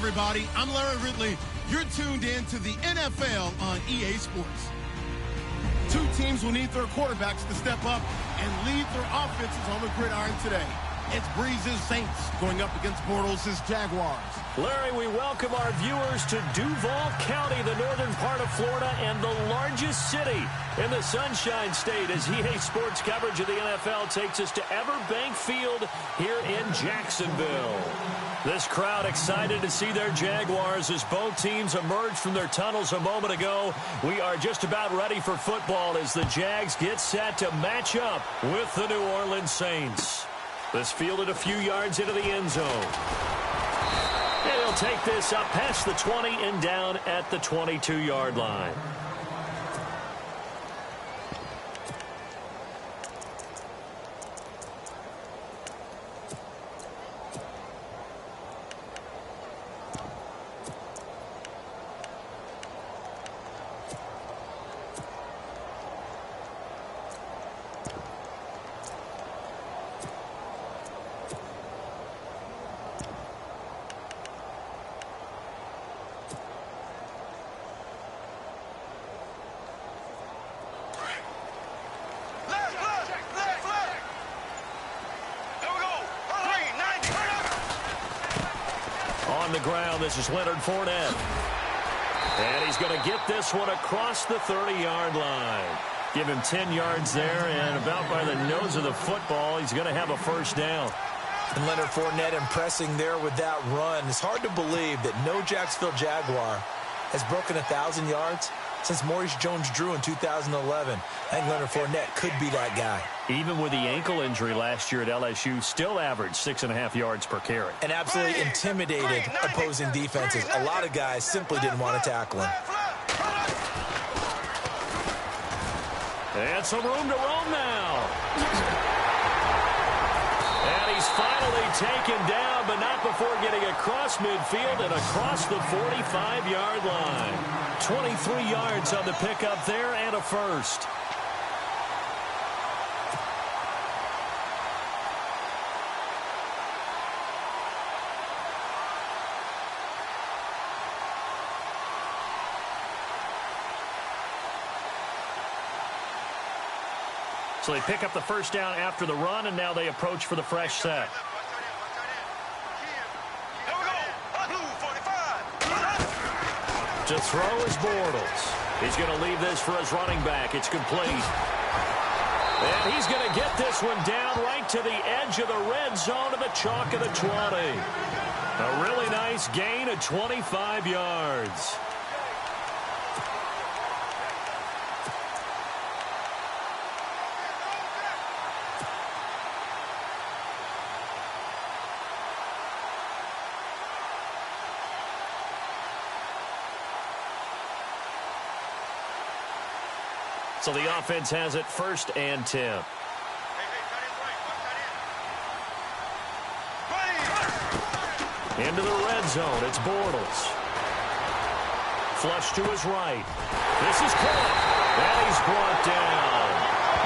everybody. I'm Larry Ridley. You're tuned in to the NFL on EA Sports. Two teams will need their quarterbacks to step up and lead their offenses on the gridiron today. It's Breeze's Saints going up against Bortles' Jaguars. Larry, we welcome our viewers to Duval County, the northern part of Florida, and the largest city in the Sunshine State, as EA Sports coverage of the NFL takes us to Everbank Field here in Jacksonville. This crowd excited to see their Jaguars as both teams emerged from their tunnels a moment ago. We are just about ready for football as the Jags get set to match up with the New Orleans Saints. This fielded a few yards into the end zone. And he'll take this up past the 20 and down at the 22-yard line. On the ground, this is Leonard Fournette. And he's going to get this one across the 30-yard line. Give him 10 yards there, and about by the nose of the football, he's going to have a first down. And Leonard Fournette impressing there with that run. It's hard to believe that no Jacksonville Jaguar has broken 1,000 yards since Maurice Jones-Drew in 2011. I think Leonard Fournette could be that guy. Even with the ankle injury last year at LSU, still averaged 6.5 yards per carry. And absolutely intimidated opposing defenses. A lot of guys simply didn't want to tackle him. And some room to roam now. And he's finally taken down, but not before getting across midfield and across the 45-yard line. 23 yards on the pickup there and a first. So they pick up the first down after the run, and now they approach for the fresh set. To throw is Bortles. He's going to leave this for his running back. It's complete. And he's going to get this one down right to the edge of the red zone of the chalk of the 20. A really nice gain of 25 yards. So the offense has it 1st and 10. Into the red zone. It's Bortles. Flush to his right. This is caught. And he's brought down.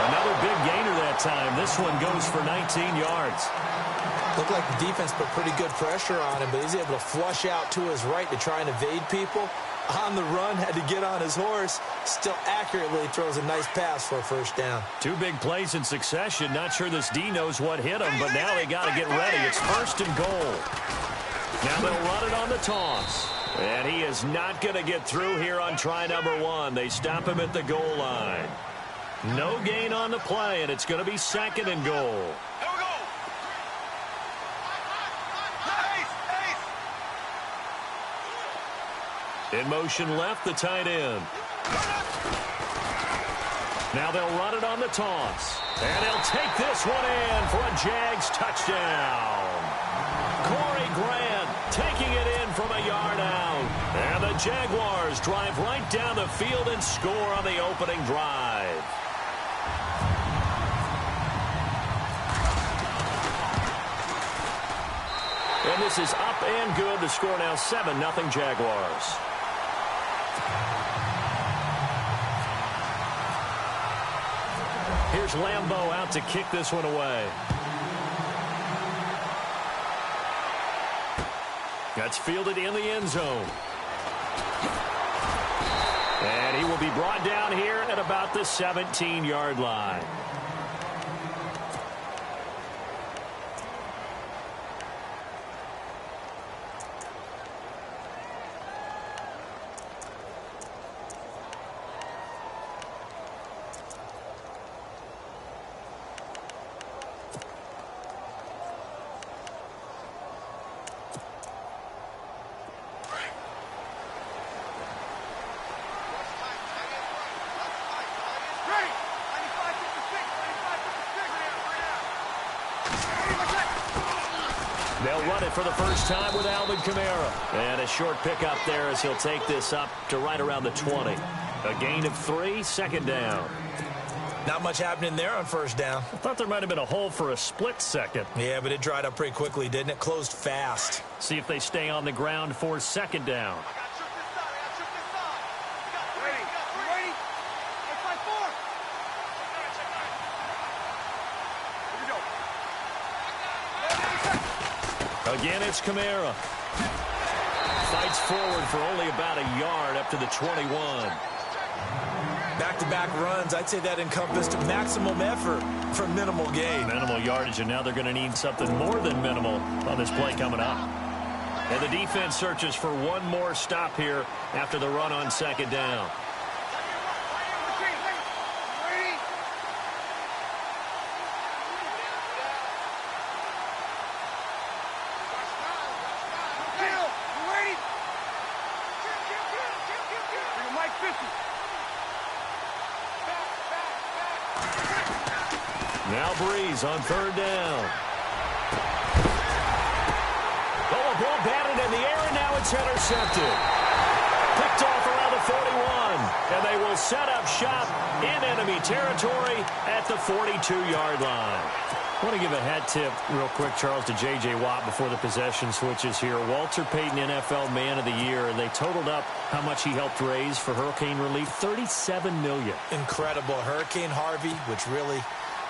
Another big gainer that time. This one goes for 19 yards. Looked like the defense put pretty good pressure on him, but he's able to flush out to his right to try and evade people. On the run, had to get on his horse. Still accurately throws a nice pass for a first down. Two big plays in succession. Not sure this D knows what hit him, but now they got to get ready. It's 1st and goal. Now they'll run it on the toss. And he is not going to get through here on try number 1. They stop him at the goal line. No gain on the play, and it's going to be 2nd and goal. In motion left, the tight end. Now they'll run it on the toss. And he'll take this one in for a Jags touchdown. Corey Grant taking it in from a yard out. And the Jaguars drive right down the field and score on the opening drive. And this is up and good. The score now 7-0 Jaguars. Here's Lambeau out to kick this one away. That's fielded in the end zone. And he will be brought down here at about the 17-yard line. They'll run it for the first time with Alvin Kamara. And a short pickup there as he'll take this up to right around the 20. A gain of 3, second down. Not much happening there on first down. I thought there might have been a hole for a split second. Yeah, but it dried up pretty quickly, didn't it? Closed fast. See if they stay on the ground for second down. Again, it's Kamara. Fights forward for only about a yard up to the 21. Back-to-back runs, I'd say that encompassed maximum effort for minimal gain. Minimal yardage, and now they're going to need something more than minimal on this play coming up. And the defense searches for one more stop here after the run on second down. Now Breeze on third down. Oh, a ball batted in the air, and now it's intercepted. Picked off around the 41, and they will set up shop in enemy territory at the 42-yard line. I want to give a hat tip real quick, Charles, to J.J. Watt before the possession switches here. Walter Payton, NFL Man of the Year, and they totaled up how much he helped raise for hurricane relief, $37 million. Incredible. Hurricane Harvey, which really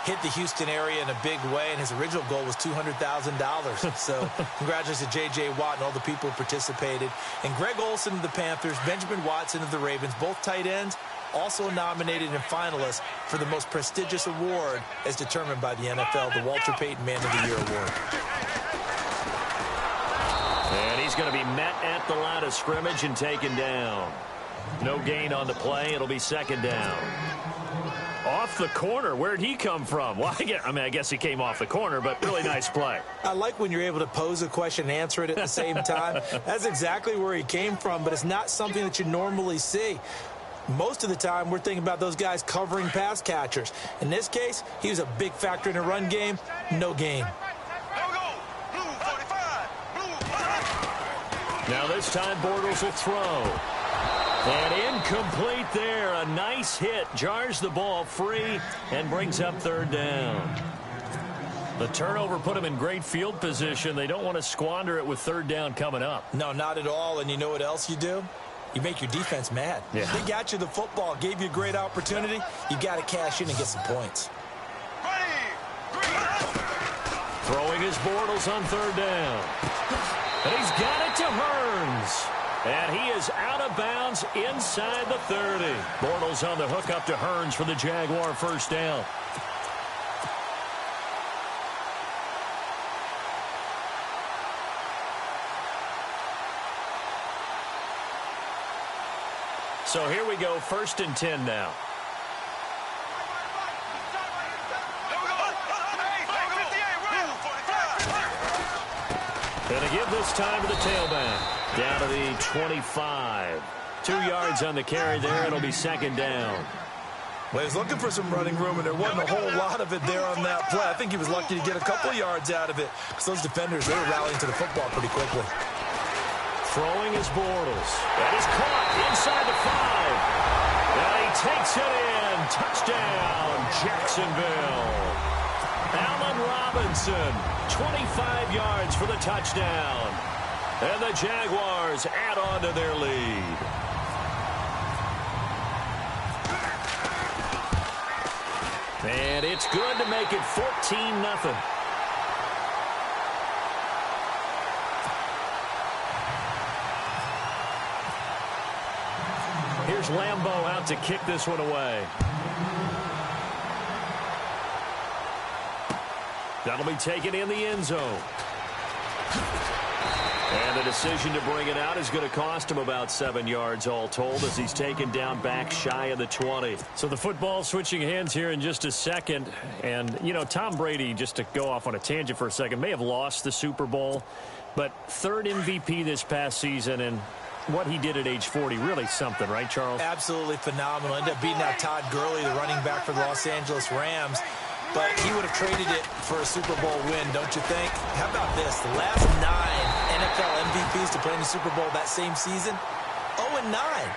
hit the Houston area in a big way, and his original goal was $200,000. So congratulations to J.J. Watt and all the people who participated. And Greg Olsen of the Panthers, Benjamin Watson of the Ravens, both tight ends, also nominated and finalists for the most prestigious award as determined by the NFL, the Walter Payton Man of the Year Award. And he's going to be met at the line of scrimmage and taken down. No gain on the play. It'll be second down. Off the corner. Where'd he come from? Well, I guess he came off the corner, but really nice play. I like when you're able to pose a question and answer it at the same time. That's exactly where he came from, but it's not something that you normally see. Most of the time, we're thinking about those guys covering pass catchers. In this case, he was a big factor in the run game. No gain. Now this time, Bortles will throw. And incomplete there. A nice hit. Jars the ball free and brings up third down. The turnover put them in great field position. They don't want to squander it with third down coming up. No, not at all. And you know what else you do? You make your defense mad. Yeah. They got you the football, gave you a great opportunity. You got to cash in and get some points. Throwing his Bortles on third down. And he's got it to Hearns. And he is out of bounds inside the 30. Bortles on the hook up to Hearns for the Jaguar first down. So here we go, 1st and 10 now. And a give this time to the tailback. Down to the 25. 2 yards on the carry there. It'll be second down. Well, he was looking for some running room, and there wasn't a whole lot of it there on that play. I think he was lucky to get a couple yards out of it because those defenders, they were rallying to the football pretty quickly. Throwing his Bortles. That is caught inside the 5. And he takes it in. Touchdown, Jacksonville. Allen Robinson, 25 yards for the touchdown. And the Jaguars add on to their lead. And it's good to make it 14-0. Here's Lambeau out to kick this one away. That'll be taken in the end zone. And the decision to bring it out is going to cost him about 7 yards all told as he's taken down back shy of the 20. So the football switching hands here in just a second. And, you know, Tom Brady, just to go off on a tangent for a second, may have lost the Super Bowl, but third MVP this past season, and what he did at age 40, really something, right, Charles? Absolutely phenomenal. Ended up beating out Todd Gurley, the running back for the Los Angeles Rams. But he would have traded it for a Super Bowl win, don't you think? How about this? The last 9 NFL MVPs to play in the Super Bowl that same season, 0-9.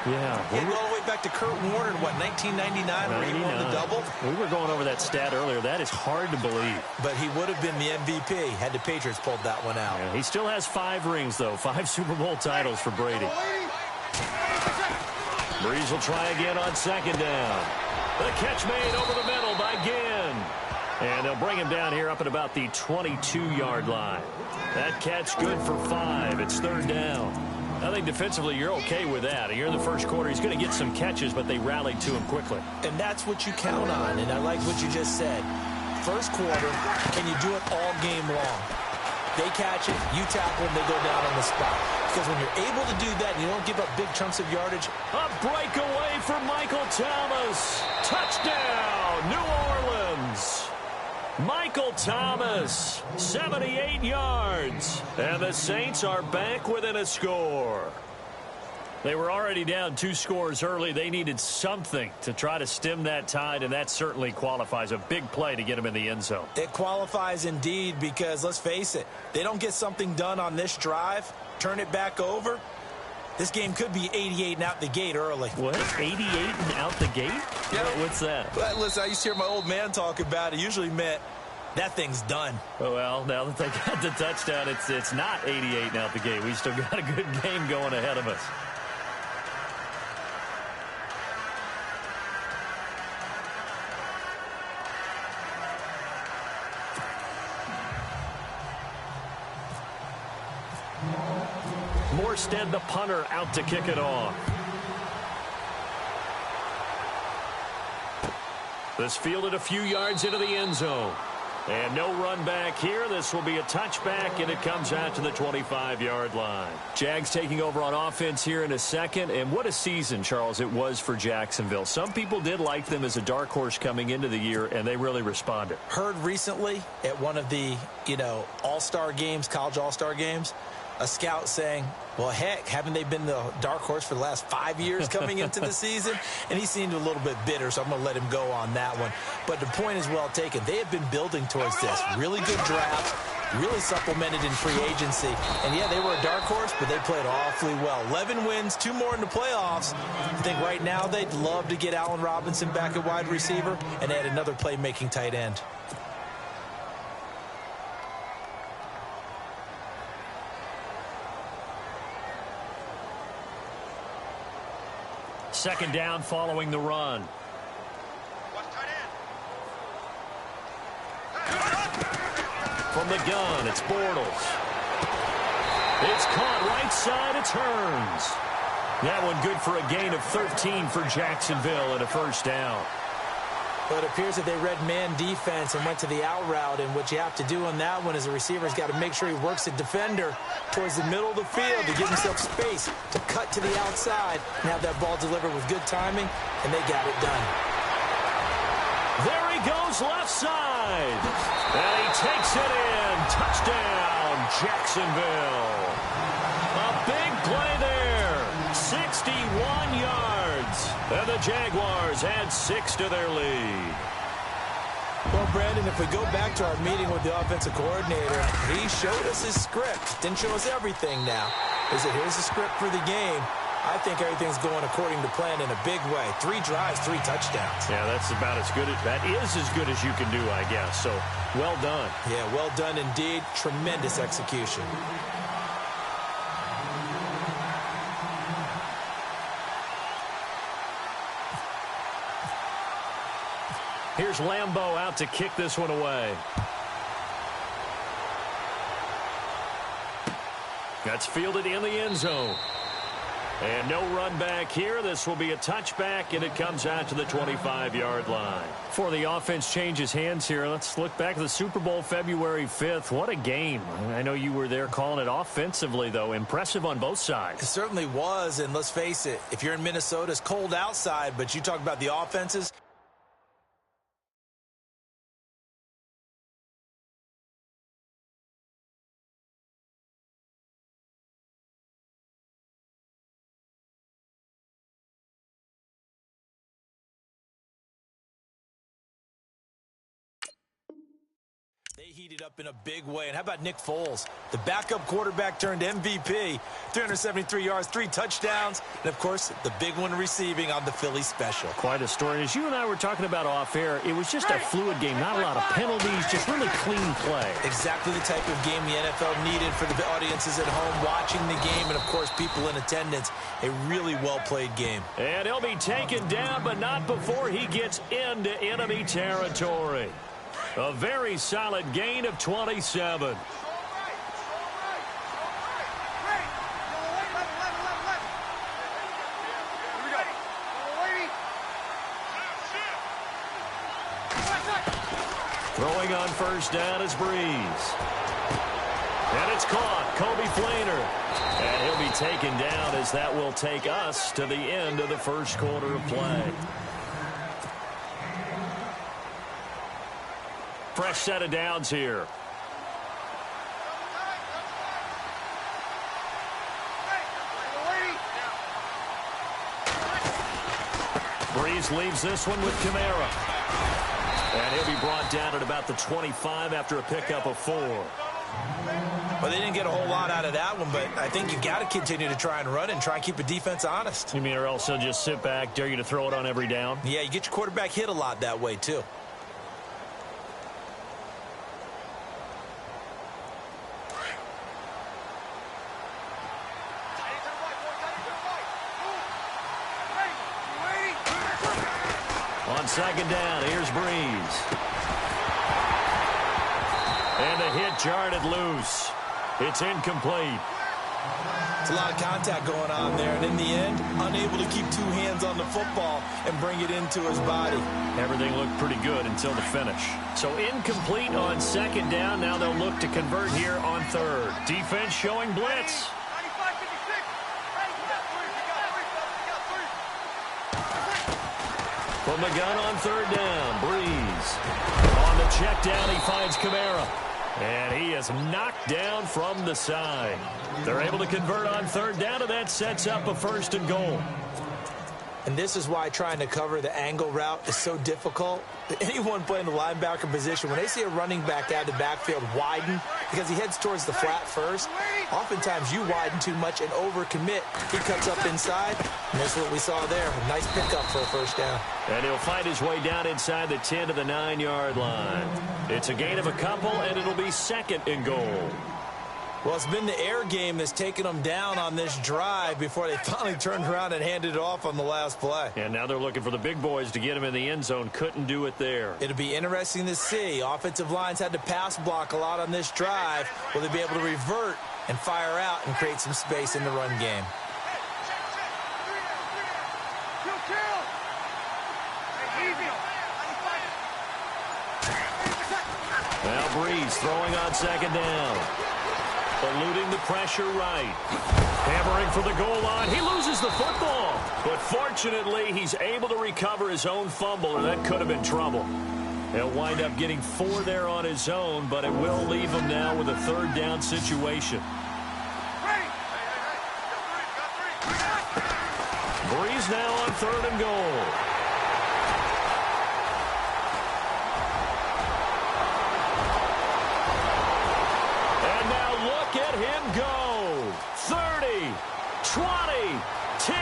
Yeah. He went all the way back to Kurt Warner in, what, 1999 where he won the double? We were going over that stat earlier. That is hard to believe. But he would have been the MVP had the Patriots pulled that one out. Yeah, he still has 5 rings, though. 5 Super Bowl titles for Brady. Breeze will try again on second down. The catch made over the middle by Ginn. And they'll bring him down here up at about the 22-yard line. That catch good for 5. It's third down. I think defensively you're okay with that. Here in the first quarter, he's going to get some catches, but they rallied to him quickly. And that's what you count on, and I like what you just said. First quarter, can you do it all game long? They catch it, you tackle them, they go down on the spot. Because when you're able to do that and you don't give up big chunks of yardage. A breakaway for Michael Thomas. Touchdown, New Orleans. Michael Thomas, 78 yards. And the Saints are back within a score. They were already down 2 scores early. They needed something to try to stem that tide, and that certainly qualifies. A big play to get them in the end zone. It qualifies indeed because, let's face it, they don't get something done on this drive, turn it back over. This game could be 88 and out the gate early. What? 88 and out the gate? Yeah. What's that? But listen, I used to hear my old man talk about it. It usually meant that thing's done. Well, now that they got the touchdown, it's not 88 and out the gate. We still got a good game going ahead of us. Morstead, the punter, out to kick it off. This fielded a few yards into the end zone. And no run back here. This will be a touchback, and it comes out to the 25-yard line. Jags taking over on offense here in a second. And what a season, Charles, it was for Jacksonville. Some people did like them as a dark horse coming into the year, and they really responded. Heard recently at one of the, all-star games, college all-star games, a scout saying, well, heck, haven't they been the dark horse for the last 5 years coming into the season? And he seemed a little bit bitter, so I'm going to let him go on that one. But the point is well taken. They have been building towards this. Really good draft, really supplemented in free agency. And, yeah, they were a dark horse, but they played awfully well. 11 wins, 2 more in the playoffs. I think right now they'd love to get Allen Robinson back at wide receiver and add another playmaking tight end. Second down following the run. From the gun, it's Bortles. It's caught right side. It turns. That one good for a gain of 13 for Jacksonville and a first down. Well, it appears that they read man defense and went to the out route, and what you have to do on that one is the receiver's got to make sure he works the defender towards the middle of the field to give himself space to cut to the outside and have that ball delivered with good timing, and they got it done. There he goes left side. And he takes it in. Touchdown, Jacksonville. A big play there. 61 yards. And the Jaguars add 6 to their lead. Well, Brandon, if we go back to our meeting with the offensive coordinator, he showed us his script. Didn't show us everything now. He said, here's the script for the game. I think everything's going according to plan in a big way. 3 drives, 3 touchdowns. Yeah, that's about as good as you can do, I guess. So, well done. Yeah, well done indeed. Tremendous execution. Here's Lambeau out to kick this one away. That's fielded in the end zone. And no run back here. This will be a touchback, and it comes out to the 25-yard line. Before the offense changes hands here, let's look back at the Super Bowl February 5th. What a game. I know you were there calling it offensively, though. Impressive on both sides. It certainly was, and let's face it, if you're in Minnesota, it's cold outside, but you talk about the offenses. They heated up in a big way. And how about Nick Foles? The backup quarterback turned MVP. 373 yards, 3 touchdowns. And, of course, the big one receiving on the Philly special. Quite a story. As you and I were talking about off air, it was just a fluid game. Not a lot of penalties, just really clean play. Exactly the type of game the NFL needed for the audiences at home watching the game. And, of course, people in attendance. A really well-played game. And he'll be taken down, but not before he gets into enemy territory. A very solid gain of 27. Throwing on first down is Breeze. And it's caught. Kobe Fleener. And he'll be taken down as that will take us to the end of the first quarter of play. Fresh set of downs here. Breeze leaves this one with Kamara. And he'll be brought down at about the 25 after a pickup of 4. Well, they didn't get a whole lot out of that one, but I think you've got to continue to try and run and try and keep the defense honest. You mean or else they'll just sit back, dare you to throw it on every down? Yeah, you get your quarterback hit a lot that way, too. On second down, here's Breeze. And the hit jarred it loose. It's incomplete. It's a lot of contact going on there, and in the end, unable to keep 2 hands on the football and bring it into his body. Everything looked pretty good until the finish. So incomplete on second down. Now they'll look to convert here on third. Defense showing blitz. From the gun on third down, Breeze. On the check down, he finds Kamara. And he is knocked down from the side. They're able to convert on third down, and that sets up a 1st and goal. And this is why trying to cover the angle route is so difficult. Anyone playing the linebacker position, when they see a running back out of the backfield widen because he heads towards the flat first, oftentimes you widen too much and overcommit. He cuts up inside, and that's what we saw there. A nice pickup for a 1st down. And he'll find his way down inside the 10 to the 9-yard line. It's a gain of a couple, and it'll be 2nd and goal. Well, it's been the air game that's taken them down on this drive before they finally turned around and handed it off on the last play. And now they're looking for the big boys to get him in the end zone. Couldn't do it there. It'll be interesting to see. Offensive lines had to pass block a lot on this drive. Will they be able to revert and fire out and create some space in the run game? Now Breeze throwing on second down. Eluding the pressure right. Hammering for the goal line. He loses the football. But fortunately, he's able to recover his own fumble, or that could have been trouble. He'll wind up getting 4 there on his own, but it will leave him now with a 3rd down situation. Breeze now on 3rd and goal. Get him go. 30, 20, 10, 5,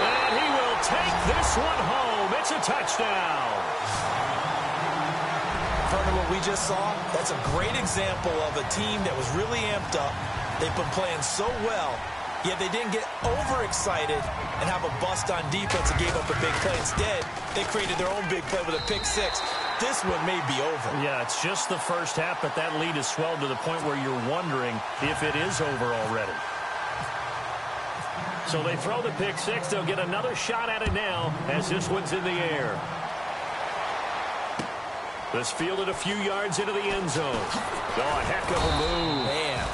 and he will take this one home. It's a touchdown. From what we just saw, that's a great example of a team that was really amped up. They've been playing so well, yet they didn't get overexcited and have a bust on defense and gave up a big play. Instead, they created their own big play with a pick 6. This one may be over. Yeah, it's just the first half, but that lead has swelled to the point where you're wondering if it is over already. So they throw the pick six. They'll get another shot at it now as this one's in the air. This fielded a few yards into the end zone. Oh, a heck of a move. Man.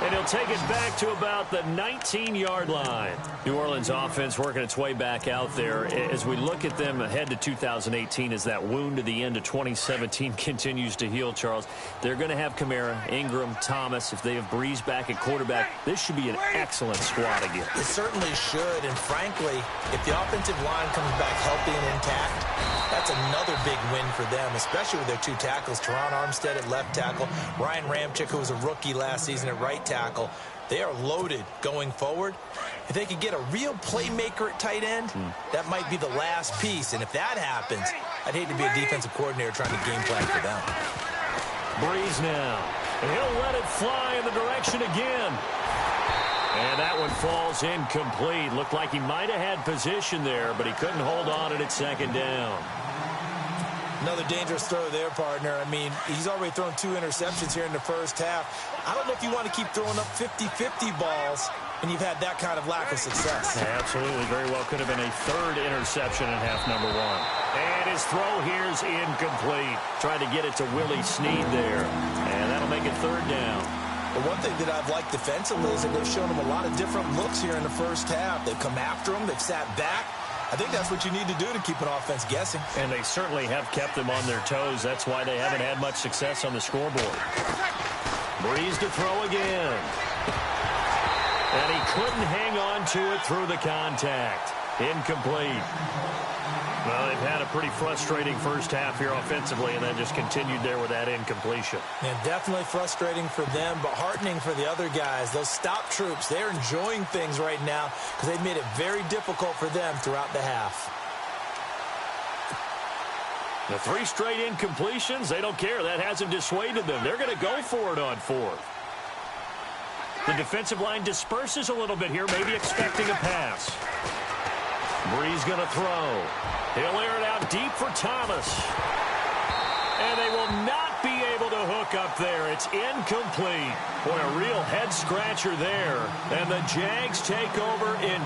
And he'll take it back to about the 19-yard line. New Orleans offense working its way back out there. As we look at them ahead to 2018, as that wound to the end of 2017 continues to heal, Charles, they're going to have Kamara, Ingram, Thomas. If they have Breeze back at quarterback, this should be an excellent squad again. It certainly should, and frankly, if the offensive line comes back healthy and intact, that's another big win for them, especially with their two tackles, Teron Armstead at left tackle, Ryan Ramczyk, who was a rookie last season at right tackle. They are loaded going forward. If they could get a real playmaker at tight end, that might be the last piece. And if that happens, I'd hate to be a defensive coordinator trying to game plan for them. Breeze now. And he'll let it fly in the direction again. And that one falls incomplete. Looked like he might have had position there, but he couldn't hold on at second down. Another dangerous throw there, partner. I mean, he's already thrown 2 interceptions here in the first half. I don't know if you want to keep throwing up 50-50 balls when you've had that kind of lack of success. Yeah, absolutely. Very well could have been a third interception in half number 1. And his throw here is incomplete. Tried to get it to Willie Snead there. And that'll make it third down. But one thing that I've liked defensively is that they've shown him a lot of different looks here in the first half. They've come after him. They've sat back. I think that's what you need to do to keep an offense guessing. And they certainly have kept them on their toes. That's why they haven't had much success on the scoreboard. Breeze to throw again. And he couldn't hang on to it through the contact. Incomplete. Well, they've had a pretty frustrating first half here offensively, and then just continued there with that incompletion. And definitely frustrating for them, but heartening for the other guys. Those stop troops, they're enjoying things right now because they've made it very difficult for them throughout the half. The 3 straight incompletions, they don't care. That hasn't dissuaded them. They're going to go for it on 4th. The defensive line disperses a little bit here, maybe expecting a pass. Breeze going to throw. He'll air it out deep for Thomas. And they will not be able to hook up there. It's incomplete. Boy, a real head-scratcher there. And the Jags take over in...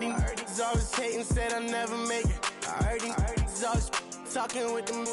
I heard these always hating, said I'll never make it. I heard these always talking with them.